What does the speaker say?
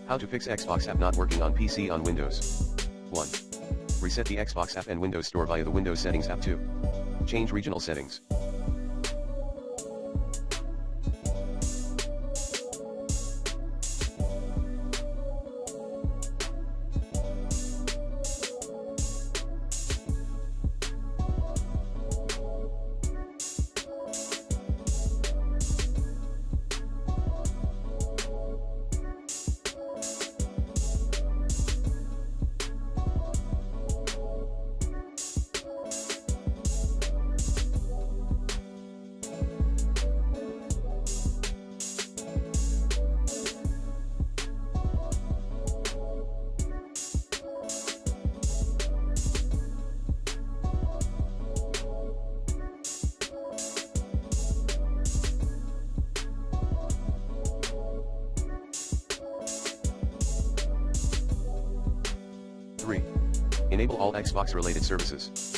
How to fix Xbox app not working on PC on Windows. 1. Reset the Xbox app and Windows Store via the Windows Settings app. 2. Change regional settings. 3. Enable all Xbox-related services.